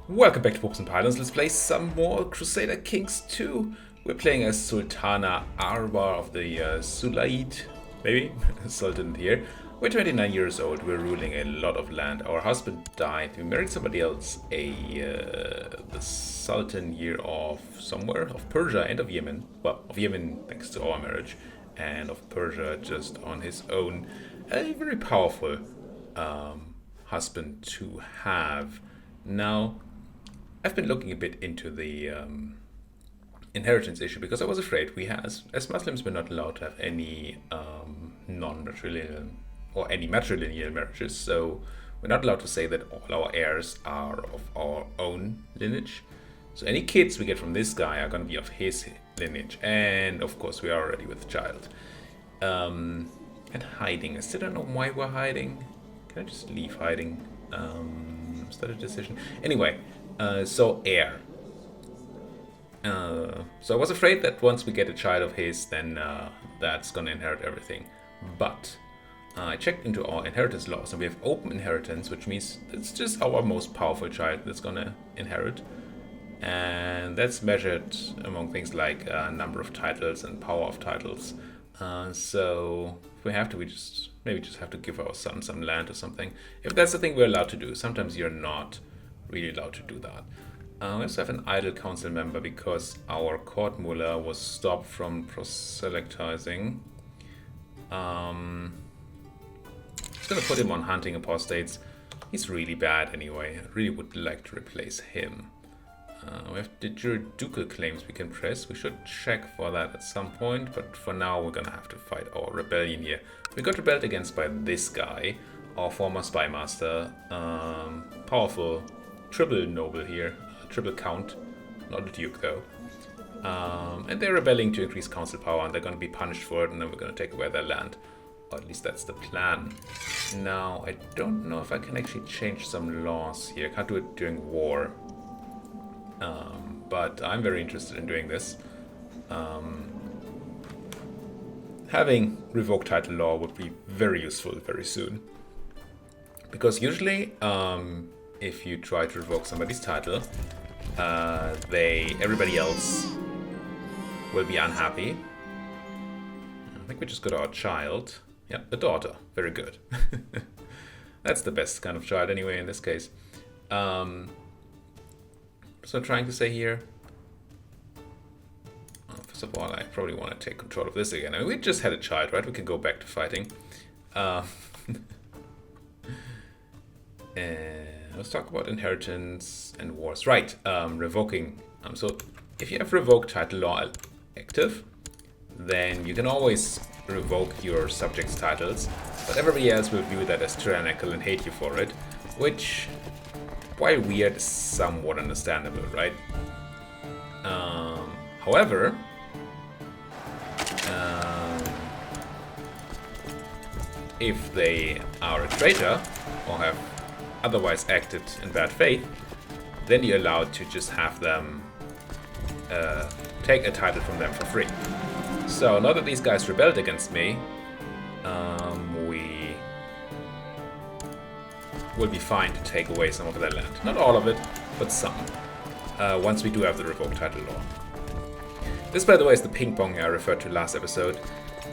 Welcome back to Books and Pylons. Let's play some more Crusader Kings 2. We're playing as Sultana Arwa of the Sulayhi, maybe, Sultan here. We're 29 years old, we're ruling a lot of land. Our husband died, we married somebody else, the Sultan here of somewhere, of Persia and of Yemen. Well, of Yemen thanks to our marriage, and of Persia just on his own. A very powerful husband to have. Now, I've been looking a bit into the inheritance issue because I was afraid as Muslims, we're not allowed to have any non-matrilineal or any matrilineal marriages. So we're not allowed to say that all our heirs are of our own lineage. So any kids we get from this guy are going to be of his lineage. And of course, we are already with child. And hiding. I still don't know why we're hiding. Can I just leave hiding? Is that a decision? Anyway. So heir. So I was afraid that once we get a child of his, then that's gonna inherit everything. But I checked into our inheritance laws, and we have open inheritance, which means it's just our most powerful child that's gonna inherit, and that's measured among things like number of titles and power of titles. So if we have to, we maybe just have to give our son some land or something. If that's the thing we're allowed to do. Sometimes you're not really allowed to do that. We also have an idle council member because our court mullah was stopped from proselytizing. Just gonna put him on hunting apostates. He's really bad anyway. I really would like to replace him. We have the ducal claims we can press. We should check for that at some point, but for now we're gonna have to fight our rebellion here. We got rebelled against by this guy, our former spy master, powerful triple noble here, triple count, not a duke though. And they're rebelling to increase council power, and they're going to be punished for it, and then we're going to take away their land. Or at least that's the plan. Now, I don't know if I can actually change some laws here. I can't do it during war. But I'm very interested in doing this. Having revoked title law would be very useful very soon. Because usually, if you try to revoke somebody's title, everybody else will be unhappy. I think we just got our child. Yeah, a daughter. Very good. That's the best kind of child anyway in this case. So I'm trying to say here. First of all, I probably want to take control of this again. I mean, we just had a child, right? We can go back to fighting. Let's talk about inheritance and wars. Right, revoking. So if you have revoked title law active, then you can always revoke your subjects' titles, but everybody else will view that as tyrannical and hate you for it, which, while weird, is somewhat understandable, right? However, if they are a traitor or have otherwise acted in bad faith, then you're allowed to just have them take a title from them for free. So now that these guys rebelled against me, we will be fine to take away some of their land. Not all of it, but some. Once we do have the revoked title law. This, by the way, is the ping pong I referred to last episode.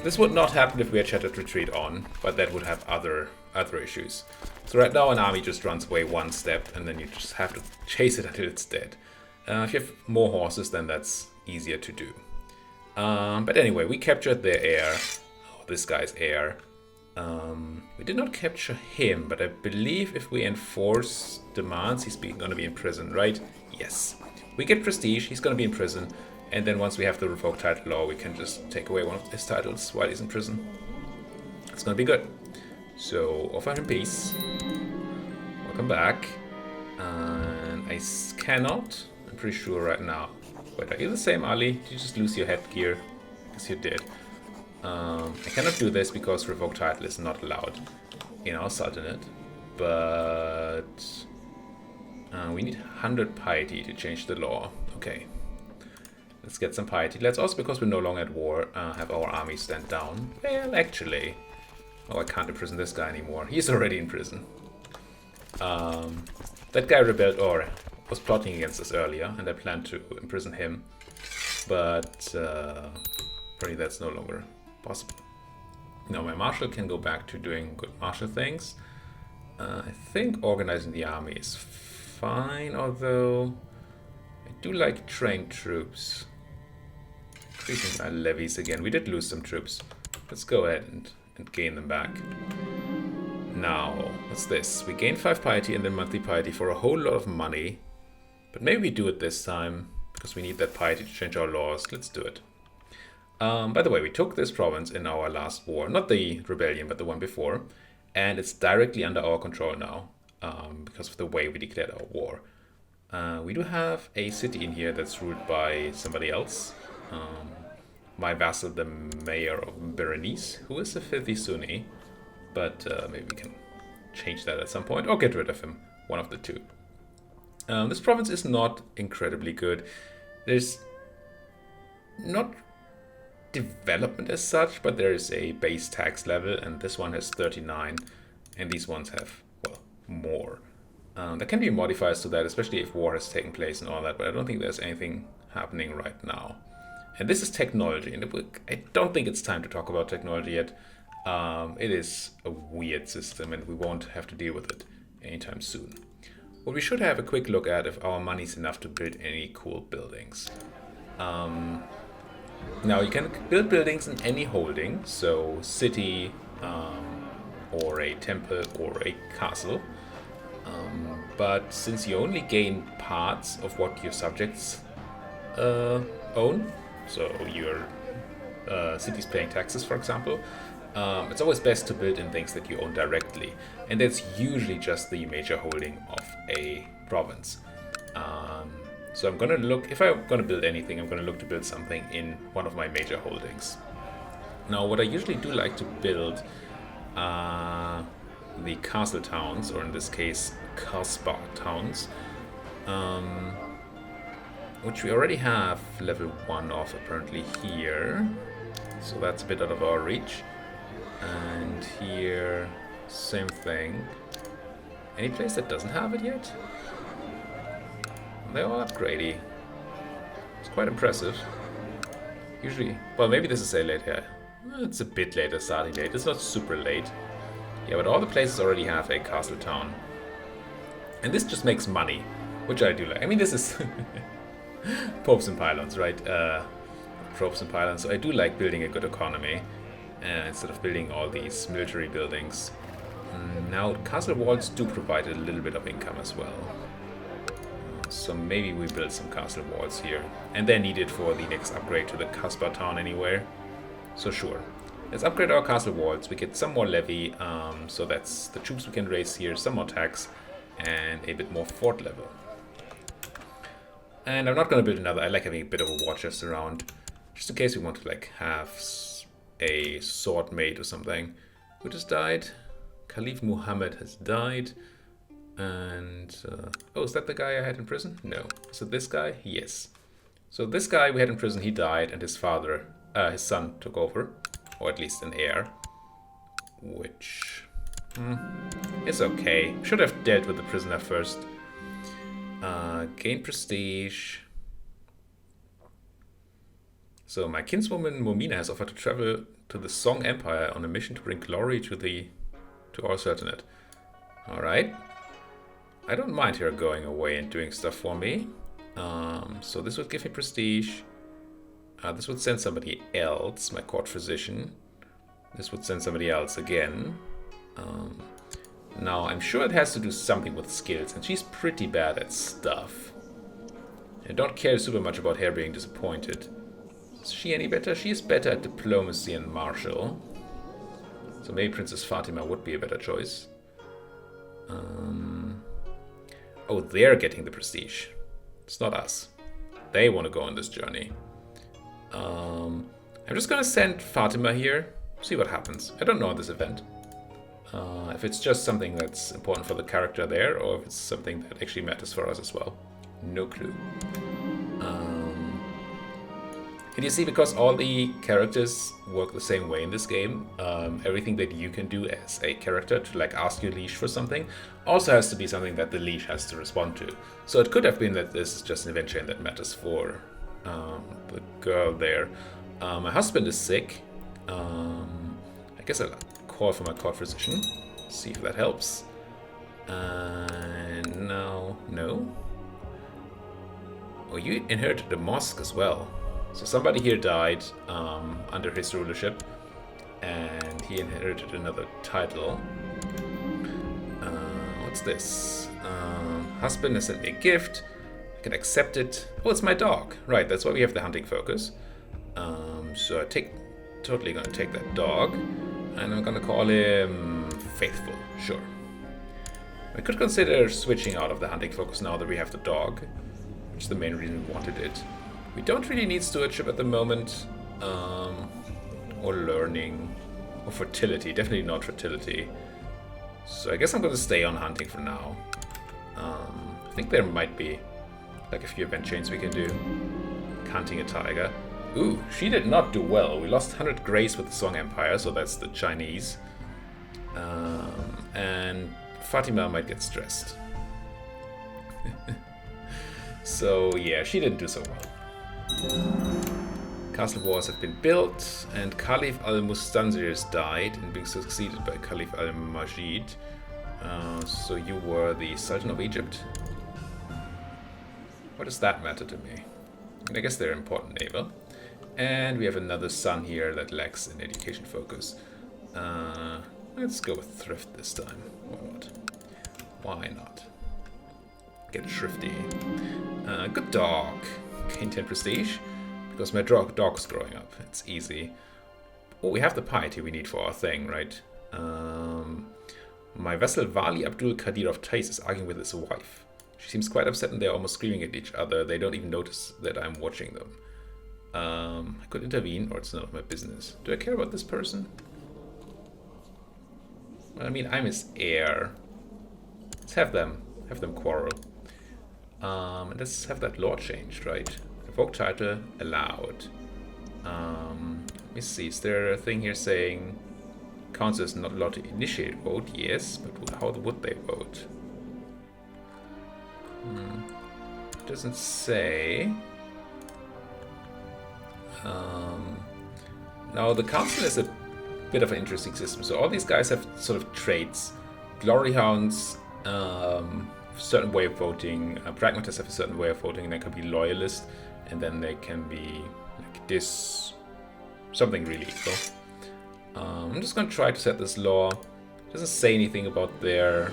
This would not happen if we had Shattered Retreat on, but that would have other issues. So right now an army just runs away one step, and then you just have to chase it until it's dead. If you have more horses, then that's easier to do. But anyway, we captured their heir, this guy's heir. We did not capture him, but I believe if we enforce demands, he's going to be in prison, right? Yes. We get prestige, he's going to be in prison, and then once we have the revoked title law, we can just take away one of his titles while he's in prison. It's going to be good. So, offer him peace. Welcome back. And I cannot, I'm pretty sure right now. Wait, are you the same, Ali? Did you just lose your headgear? Yes, you did. I cannot do this because revoked title is not allowed in our Sultanate. But we need 100 piety to change the law. Okay. Let's get some piety. Let's also, because we're no longer at war, have our army stand down. Well, actually... Oh, I can't imprison this guy anymore. He's already in prison. That guy rebelled, or was plotting against us earlier, and I planned to imprison him. But probably that's no longer possible. Now my marshal can go back to doing good martial things. I think organizing the army is fine, although I do like trained troops. Increasing my levies again. We did lose some troops. Let's go ahead and gain them back. Now, what's this? We gain 5 piety and then monthly piety for a whole lot of money. But maybe we do it this time, because we need that piety to change our laws. Let's do it. By the way, we took this province in our last war. Not the rebellion, but the one before. And it's directly under our control now, because of the way we declared our war. We do have a city in here that's ruled by somebody else. My vassal, the mayor of Berenice, who is a filthy Sunni. But maybe we can change that at some point, or get rid of him. One of the two. This province is not incredibly good. There's not development as such, but there is a base tax level, and this one has 39, and these ones have, well, more. There can be modifiers to that, especially if war has taken place and all that, but I don't think there's anything happening right now. And this is technology, and I don't think it's time to talk about technology yet. It is a weird system, and we won't have to deal with it anytime soon. What we should have a quick look at if our money's enough to build any cool buildings. Now, you can build buildings in any holding, so city, or a temple, or a castle. But since you only gain parts of what your subjects own, so your city's paying taxes, for example, it's always best to build in things that you own directly. And that's usually just the major holding of a province. So I'm going to look, if I'm going to build anything, I'm going to look to build something in one of my major holdings. Now, what I usually do like to build the castle towns, or in this case, Kasbah towns, which we already have level 1 of apparently here. So that's a bit out of our reach. And here, same thing. Any place that doesn't have it yet? They're all upgradey. It's quite impressive. Usually, well, maybe this is a late here. It's a bit later starting date. It's not super late. Yeah, but all the places already have a castle town. And this just makes money, which I do like. I mean, this is popes and pylons, right? Tropes and pylons. So I do like building a good economy. Instead of building all these military buildings. Now, castle walls do provide a little bit of income as well. So maybe we build some castle walls here. And they're needed for the next upgrade to the Kasbah town anywhere. So sure. Let's upgrade our castle walls. We get some more levy. So that's the troops we can raise here. Some more tax. And a bit more fort level. And I'm not going to build another. I like having a bit of a war chest around. Just in case we want to like have a sword made or something. Who just died? Caliph Muhammad has died. And oh, is that the guy I had in prison? No. Is it this guy? Yes. So this guy we had in prison, he died, and his father, his son took over, or at least an heir, which is okay. Should have dealt with the prisoner first. Gain prestige. So my kinswoman Momina has offered to travel to the Song Empire on a mission to bring glory to our Sultanate. All right. I don't mind her going away and doing stuff for me. So this would give me prestige. This would send somebody else, my court physician. This would send somebody else again. Now, I'm sure it has to do something with skills, and she's pretty bad at stuff. I don't care super much about her being disappointed. Is she any better? She is better at diplomacy and martial. So maybe Princess Fatima would be a better choice. Oh, they're getting the prestige. It's not us. They want to go on this journey. I'm just going to send Fatima here. See what happens. I don't know this event. If it's just something that's important for the character there, or if it's something that actually matters for us as well. No clue. And you see, because all the characters work the same way in this game, everything that you can do as a character to like ask your leash for something also has to be something that the leash has to respond to. So it could have been that this is just an event chain that matters for the girl there. My husband is sick. I guess I'll call for my court physician, see if that helps. No. Oh, you inherited the mosque as well. So somebody here died under his rulership, and he inherited another title. What's this? Husband has sent me a gift. I can accept it. Oh, it's my dog. Right, that's why we have the hunting focus. So totally gonna take that dog, and I'm gonna call him Faithful. Sure. I could consider switching out of the hunting focus now that we have the dog, which is the main reason we wanted it. We don't really need stewardship at the moment, or learning, or fertility. Definitely not fertility. So I guess I'm going to stay on hunting for now. I think there might be like a few event chains we can do. Like hunting a tiger. Ooh, she did not do well. We lost 100 grays with the Song Empire, so that's the Chinese. And Fatima might get stressed. So yeah, she didn't do so well. Castle walls have been built, and Caliph al-Mustanzir has died and being succeeded by Caliph al-Majid. So you were the Sultan of Egypt? What does that matter to me? I guess they're important neighbor. And we have another son here that lacks an education focus. Let's go with thrift this time. Or not? Why not? Get thrifty. Good dog. Gain 10 prestige. Because my dog's growing up. It's easy. Oh, we have the piety we need for our thing, right? My vassal Wali Abdul Qadir of Tais is arguing with his wife. She seems quite upset and they're almost screaming at each other. They don't even notice that I'm watching them. I could intervene, or it's none of my business. Do I care about this person? Well, I mean, I'm his heir. Let's have them quarrel. And let's have that law changed, right? Revoke title allowed. Let me see, is there a thing here saying council is not allowed to initiate vote? Yes, but how would they vote? It doesn't say. Now the council is a bit of an interesting system. So all these guys have sort of traits. Glory hounds, certain way of voting. Pragmatists have a certain way of voting, and they can be loyalist, and then they can be like this, something really equal. I'm just going to try to set this law. It doesn't say anything about their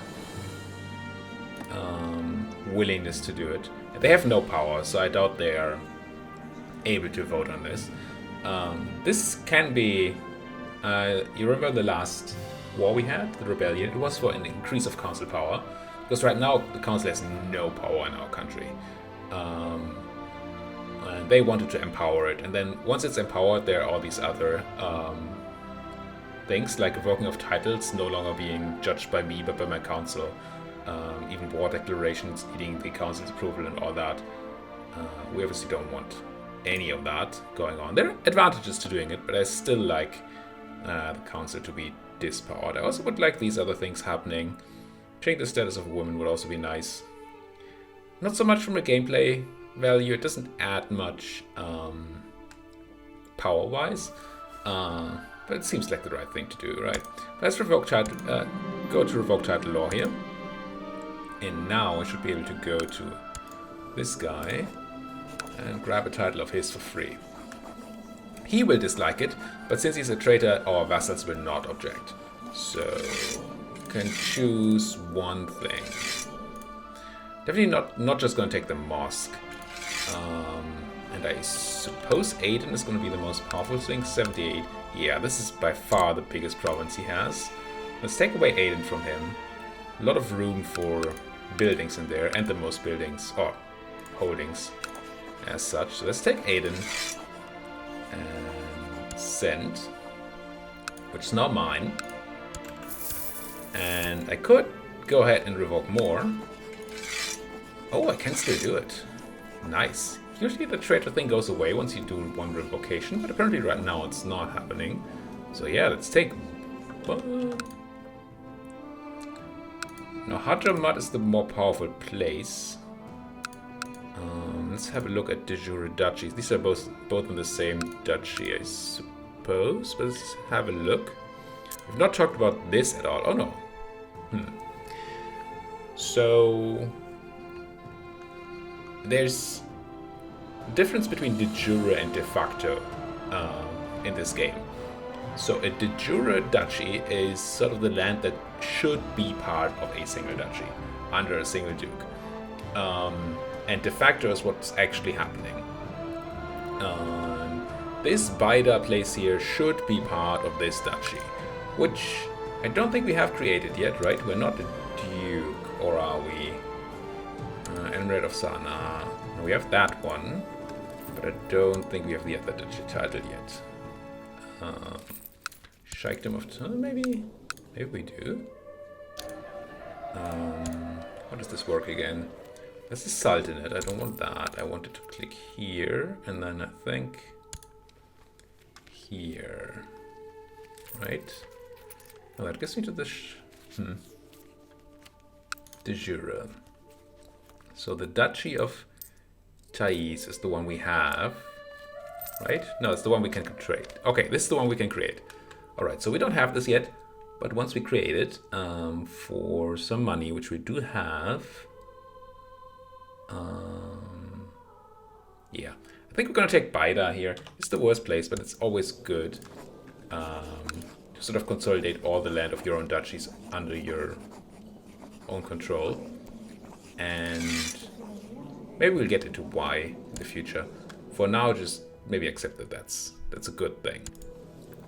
willingness to do it. They have no power, so I doubt they are able to vote on this. This can be... you remember the last war we had, the rebellion? It was for an increase of council power. Because right now, the council has no power in our country. And they wanted to empower it. And then once it's empowered, there are all these other things, like revoking of titles, no longer being judged by me, but by my council. Even war declarations needing the council's approval and all that. We obviously don't want any of that going on. There are advantages to doing it, but I still like the council to be dispowered. I also would like these other things happening. Change the status of a woman would also be nice. Not so much from a gameplay value. It doesn't add much power-wise, but it seems like the right thing to do, right? Let's revoke title. Go to revoke title law here, and now I should be able to go to this guy and grab a title of his for free. He will dislike it, but since he's a traitor, our vassals will not object. So, can choose one thing. Definitely not just going to take the mosque. And I suppose Aden is going to be the most powerful thing. 78. Yeah, this is by far the biggest province he has. Let's take away Aden from him. A lot of room for buildings in there, and the most buildings, or holdings as such. So let's take Aden and send, which is now mine. And I could go ahead and revoke more. Oh, I can still do it. Nice. usually the traitor thing goes away once you do one revocation, but apparently right now it's not happening. So yeah, let's take... Now, Hadramat is the more powerful place. Let's have a look at de jure duchies. These are both in the same duchy, I suppose. But let's have a look. We've not talked about this at all. Oh no. So there's a difference between de jure and de facto in this game. So a de jure duchy is sort of the land that should be part of a single duchy under a single duke. And de facto is what's actually happening. This Baida place here should be part of this duchy, which I don't think we have created yet, right? We're not a duke, or are we? Emirate of Sana. No, we have that one, but I don't think we have the other duchy title yet. Sheikhdom of maybe we do. How does this work again? This is Sultanate. I don't want that. I wanted to click here, and then I think here. Right? Well, that gets me to the de jure. So the Duchy of Thais is the one we have. Right? No, it's the one we can create. Okay, this is the one we can create. Alright, so we don't have this yet, but once we create it, for some money, which we do have, yeah, I think we're gonna take Baida here. It's the worst place, but it's always good to sort of consolidate all the land of your own duchies under your own control. And maybe we'll get into why in the future. For now, just maybe accept that that's a good thing.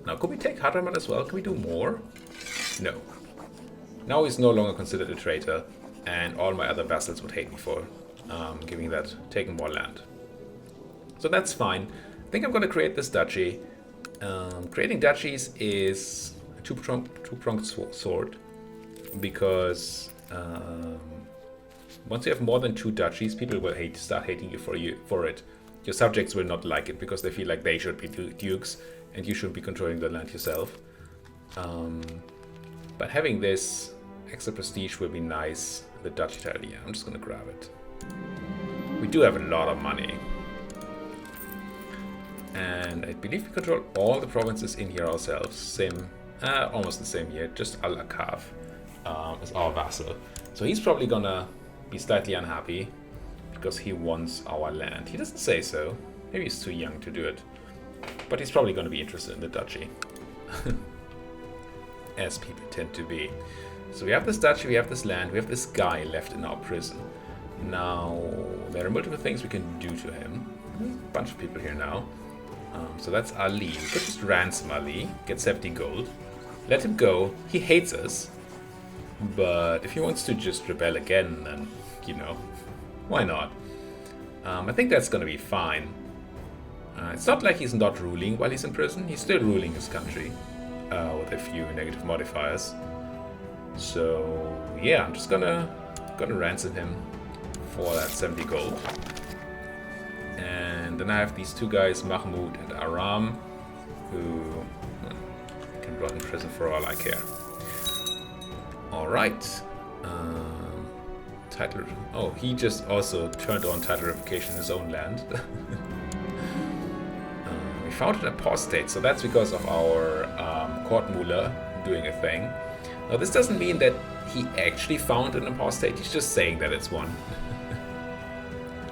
Now, could we take Hadramat as well? Can we do more? No. Now he's no longer considered a traitor, and all my other vassals would hate me for taking more land. So that's fine. I think I'm going to create this duchy. Creating duchies is a two-pronged sword, because once you have more than two duchies, people will start hating you for it. Your subjects will not like it because they feel like they should be dukes and you should be controlling the land yourself. But having this extra prestige will be nice. The duchy title, yeah, I'm just going to grab it. We do have a lot of money. And I believe we control all the provinces in here ourselves. Same, almost the same here. Just Al-Akaf is our vassal. So he's probably gonna be slightly unhappy because he wants our land. He doesn't say so. Maybe he's too young to do it. But he's probably gonna be interested in the duchy. As people tend to be. So we have this duchy, we have this land, we have this guy left in our prison. Now, there are multiple things we can do to him. There's a bunch of people here now. So that's Ali. We could just ransom Ali, get 70 gold, let him go. He hates us. But if he wants to just rebel again, then, you know, why not? I think that's gonna be fine. It's not like he's not ruling while he's in prison. He's still ruling his country with a few negative modifiers. So yeah, I'm just gonna ransom him for that 70 gold. And then I have these two guys, Mahmoud and Aram, who can rot in prison for all I care. Alright. Title. Oh, he just also turned on title revocation in his own land. We found an apostate, so that's because of our court mullah doing a thing. Now, this doesn't mean that he actually found an apostate, he's just saying that it's one.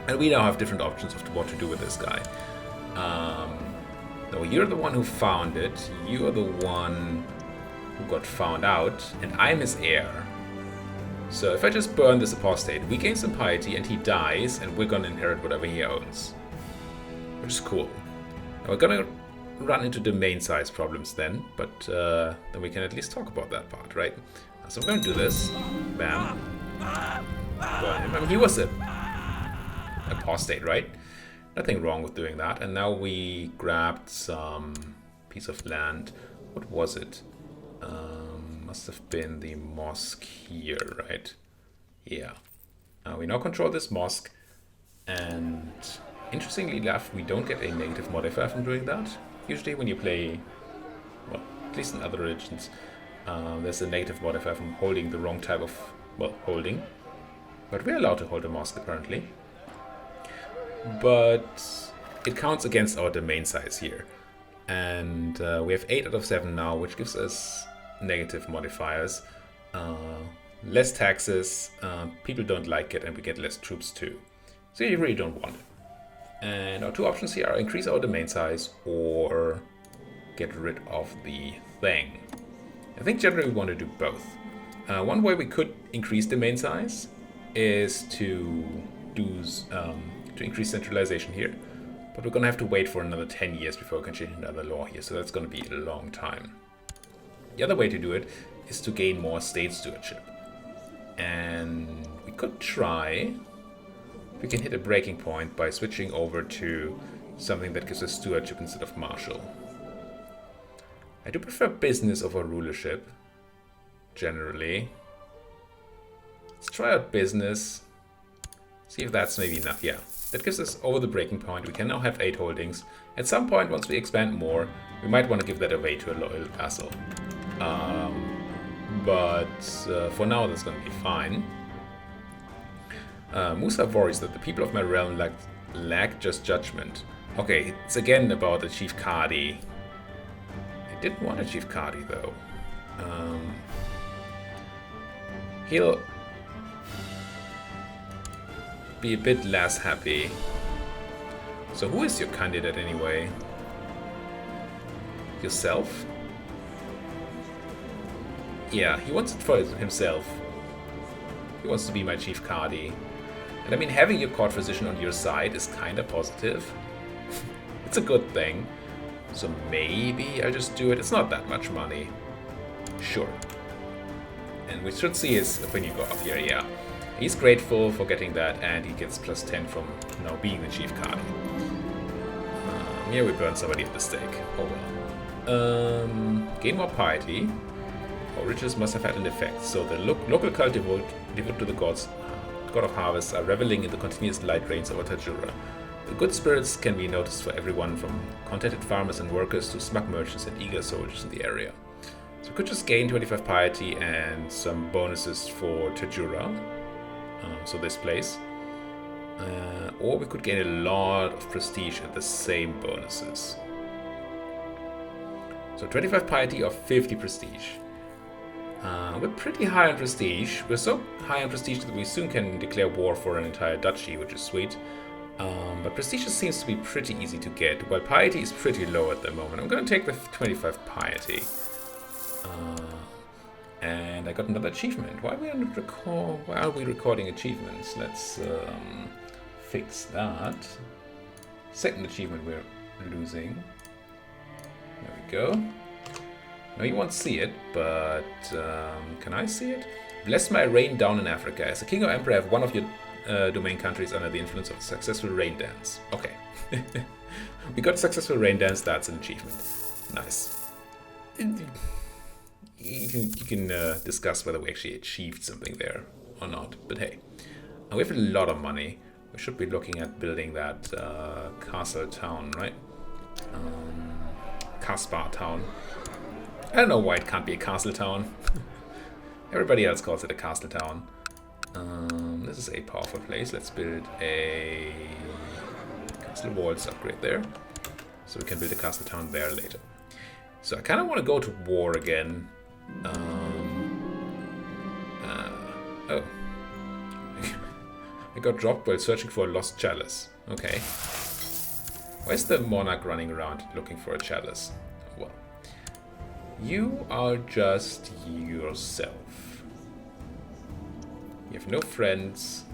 And we now have different options of what to do with this guy. No, you're the one who found it, you're the one who got found out, and I'm his heir. So if I just burn this apostate, we gain some piety and he dies, and we're gonna inherit whatever he owns. Which is cool. Now we're gonna run into domain size problems then, but then we can at least talk about that part, right? So I'm gonna do this. Bam. Burn him. I mean, he was a apostate, right? Nothing wrong with doing that. And now we grabbed some piece of land. What was it? Must have been the mosque here, right? Yeah. We now control this mosque, and Interestingly enough, we don't get a negative modifier from doing that. Usually when you play, well, at least in other religions, there's a negative modifier from holding the wrong type of, well, holding. But we're allowed to hold a mosque apparently. But it counts against our domain size here. And we have 8 out of 7 now, which gives us negative modifiers. Less taxes, people don't like it, and we get less troops too. So you really don't want it. And our 2 options here are increase our domain size or get rid of the thing. I think generally we want to do both. One way we could increase domain size is to increase centralization here. But we're going to have to wait for another 10 years before we can change another law here, so that's going to be a long time. The other way to do it is to gain more state stewardship. And we could try, we can hit a breaking point by switching over to something that gives us stewardship instead of martial. I do prefer business over rulership, generally. Let's try out business, see if that's maybe enough. Yeah, that gives us over the breaking point. We can now have 8 holdings. At some point, once we expand more, we might want to give that away to a loyal vassal. But for now, that's going to be fine. Musa worries that the people of my realm lack just judgment. Okay, it's again about the Chief Kadi. I didn't want a Chief Kadi though. He'll be a bit less happy. So who is your candidate anyway? Yourself? Yeah, he wants it for himself. He wants to be my Chief Kadi. And I mean, having your court physician on your side is kind of positive. It's a good thing. So maybe I'll just do it. It's not that much money. Sure. And we should see his opinion go up here, yeah. He's grateful for getting that, and he gets plus 10 from now being the Chief Kadi. Here we burn somebody at the stake. Oh well. Gain more piety. Our riches must have had an effect. So the local cult devote to the gods, god of harvest, are reveling in the continuous light rains over Tajura. The good spirits can be noticed for everyone from contented farmers and workers to smug merchants and eager soldiers in the area. So we could just gain 25 piety and some bonuses for Tajura, so this place. Or we could gain a lot of prestige at the same bonuses. So 25 piety or 50 prestige. We're pretty high on prestige. We're so high on prestige that we soon can declare war for an entire duchy, which is sweet. But prestige seems to be pretty easy to get, while piety is pretty low at the moment. I'm going to take the 25 piety. And I got another achievement. Why are we recording achievements? Let's fix that. Second achievement we're losing. There we go. No, you won't see it, but can I see it? Bless my reign down in Africa. As a king or emperor, I have one of your domain countries under the influence of a successful rain dance. Okay. We got a successful rain dance. That's an achievement. Nice. You can discuss whether we actually achieved something there or not. But hey, we have a lot of money. We should be looking at building that castle town, right? Kaspar town. I don't know why it can't be a castle town. Everybody else calls it a castle town. This is a powerful place. Let's build a castle walls upgrade there. So we can build a castle town there later. So I kind of want to go to war again. Oh. I got dropped while searching for a lost chalice. Okay. Where's the monarch running around looking for a chalice? Well, you are just yourself. You have no friends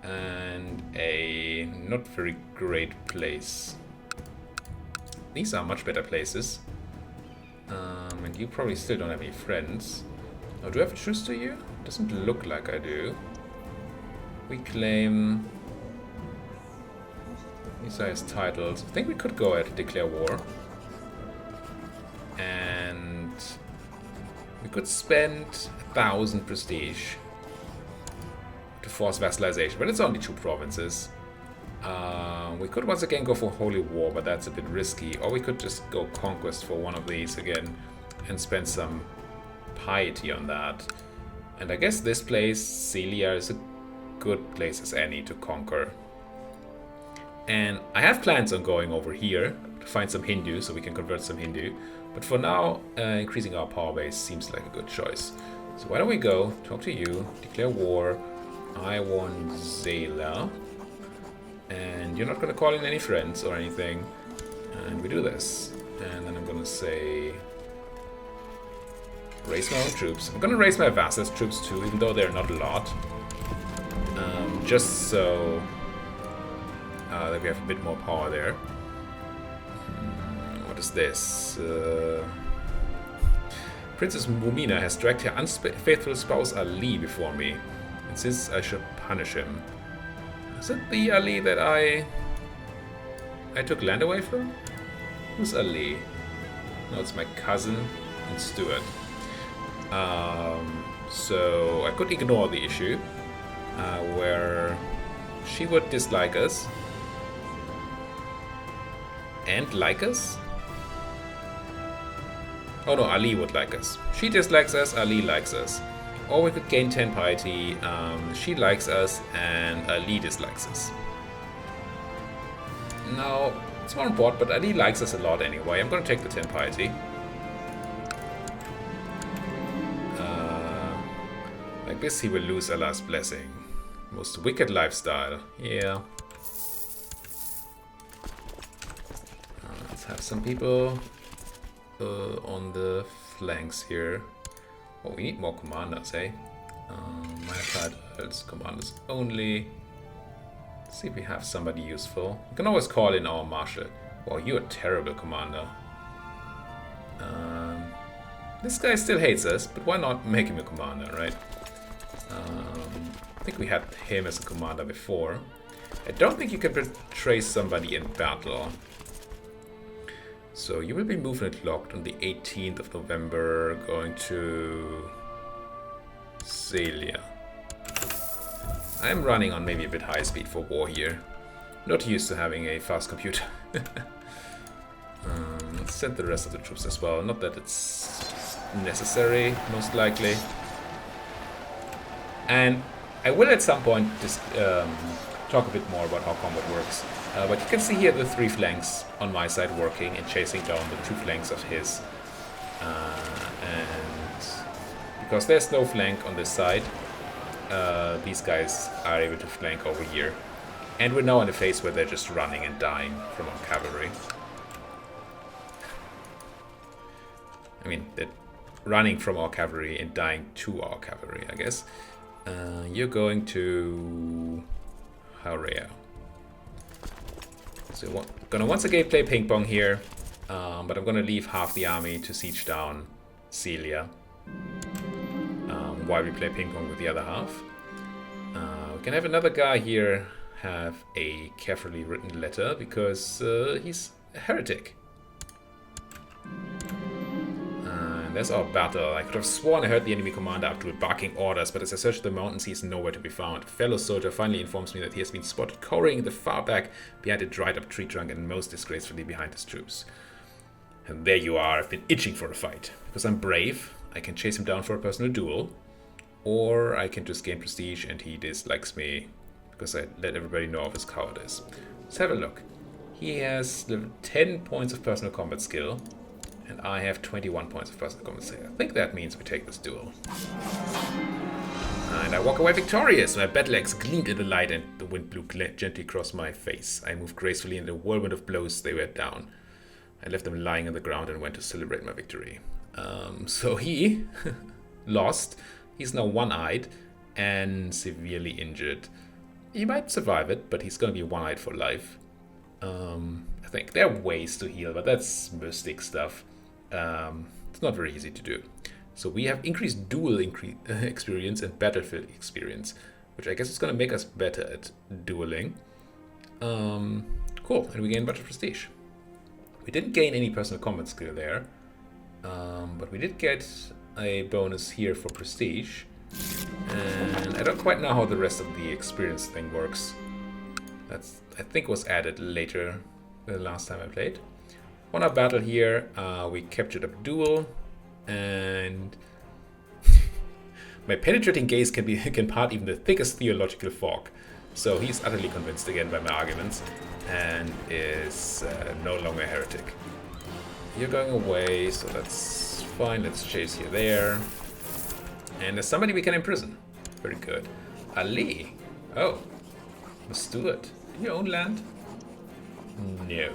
and a not very great place. These are much better places. And you probably still don't have any friends. Oh, do I have a truce to you? Doesn't look like I do. We claim... These are his titles. I think we could go ahead and declare war. And... we could spend 1,000 prestige to force vassalization, but it's only 2 provinces. We could once again go for Holy War, but that's a bit risky. Or we could just go Conquest for one of these again and spend some piety on that. And I guess this place, Celia, is a good place as any to conquer. And I have plans on going over here to find some Hindu so we can convert some Hindu. But for now, increasing our power base seems like a good choice. So why don't we go, talk to you, declare war. I want Zayla. And you're not going to call in any friends or anything. And we do this. And then I'm going to say... raise my own troops. I'm going to raise my vassals' troops too, even though they're not a lot. Just so... that we have a bit more power there. What is this? Princess Mumina has dragged her unfaithful spouse Ali before me. And since I should punish him. Is it the Ali that I took land away from? Who's Ali? No, it's my cousin and Stuart. So I could ignore the issue where she would dislike us and like us. Oh no, Ali would like us. She dislikes us, Ali likes us. Or we could gain 10 piety. She likes us and Ali dislikes us. Now, it's more important, but Ali likes us a lot anyway. I'm going to take the 10 piety. Like this, he will lose Allah's blessing. Most wicked lifestyle. Yeah. Let's have some people on the flanks here. Oh, we need more commanders, eh? Minor titles, commanders only. Let's see if we have somebody useful. We can always call in our marshal. Wow, you're a terrible commander. This guy still hates us, but why not make him a commander, right? I think we had him as a commander before. I don't think you can betray somebody in battle. So you will be movement locked on the 18th of November, going to Celia. I am running on maybe a bit high speed for war here. Not used to having a fast computer. Let's send the rest of the troops as well. Not that it's necessary, most likely. And I will at some point just talk a bit more about how combat works. But you can see here the 3 flanks on my side working and chasing down the 2 flanks of his. And because there's no flank on this side, these guys are able to flank over here. And we're now in a phase where they're just running and dying from our cavalry. I mean, they're running from our cavalry and dying to our cavalry, I guess. You're going to Harea. So we're gonna once again play ping pong here, but I'm gonna leave half the army to siege down Celia while we play ping pong with the other half. We can have another guy here have a carefully written letter because he's a heretic. And there's our battle. I could have sworn I heard the enemy commander after barking orders, but as I searched the mountains, he's nowhere to be found. A fellow soldier finally informs me that he has been spotted cowering in the far back behind a dried-up tree trunk and most disgracefully behind his troops. And there you are. I've been itching for a fight. Because I'm brave, I can chase him down for a personal duel, or I can just gain prestige and he dislikes me because I let everybody know of his cowardice. Let's have a look. He has 10 points of personal combat skill, and I have 21 points of personal combat skill. I think that means we take this duel. And I walk away victorious. My battle axe gleamed in the light and the wind blew gently across my face. I moved gracefully in the whirlwind of blows they were down. I left them lying on the ground and went to celebrate my victory. So he lost. He's now one-eyed and severely injured. He might survive it, but he's going to be one-eyed for life. I think there are ways to heal, but that's mystic stuff. It's not very easy to do. So we have increased duel experience and battlefield experience, which I guess is going to make us better at dueling. Cool, and we gain a bunch of prestige. We didn't gain any personal combat skill there, but we did get a bonus here for prestige. And I don't quite know how the rest of the experience thing works. That's, I think, was added later the last time I played. On our battle here, we captured Abdul, and my penetrating gaze can part even the thickest theological fog. So he's utterly convinced again by my arguments, and is no longer a heretic. You're going away, so that's fine. Let's chase you there. And there's somebody we can imprison. Very good. Ali. Oh, the steward. Do you own land? No.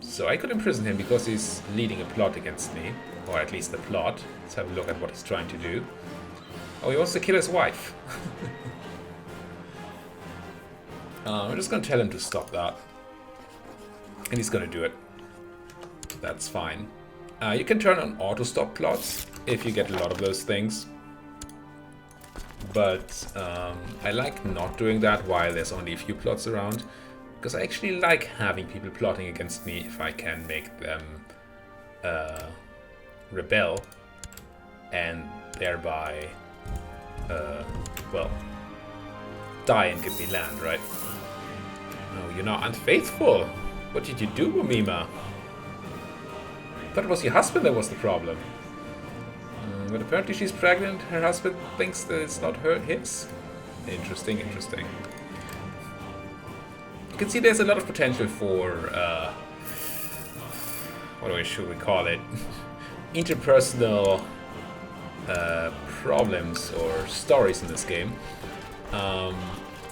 So I could imprison him because he's leading a plot against me, or at least a plot. Let's have a look at what he's trying to do. Oh, he wants to kill his wife. I'm just going to tell him to stop that. And he's going to do it. That's fine. You can turn on auto-stop plots if you get a lot of those things. But I like not doing that while there's only a few plots around. Because I actually like having people plotting against me if I can make them rebel. And thereby, well, die and give me land, right? Oh, you're not unfaithful. What did you do, Mima? I thought it was your husband that was the problem. But apparently she's pregnant. Her husband thinks that it's not his. Interesting, interesting. You can see there's a lot of potential for, what should we call it? Interpersonal problems or stories in this game.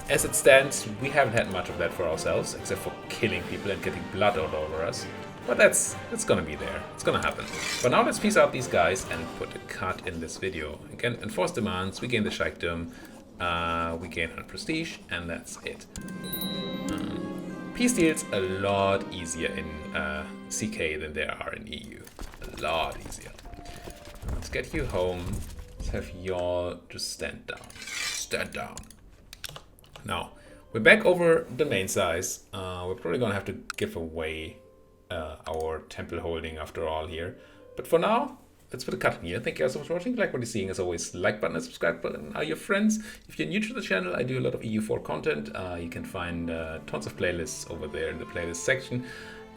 As it stands, we haven't had much of that for ourselves, except for killing people and getting blood all over us. But it's gonna be there. It's gonna happen. For now, let's peace out these guys and put a cut in this video. Again, enforce demands, we gain the Sheikhdom, we gain 100 prestige, and that's it. Peace deals a lot easier in CK than they are in EU. A lot easier. Let's get you home. Let's have y'all just stand down. Stand down. Now, we're back over domain size. We're probably gonna have to give away our temple holding after all here. But for now, let's put a cut in here. Thank you guys so much for watching. Like what you're seeing, as always, like button and subscribe button are your friends. If you're new to the channel, I do a lot of EU4 content. You can find tons of playlists over there in the playlist section.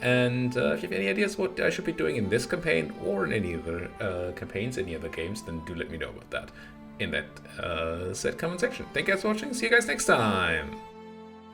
And if you have any ideas what I should be doing in this campaign or in any other campaigns, any other games, then do let me know about that in that said comment section. Thank you guys for watching. See you guys next time.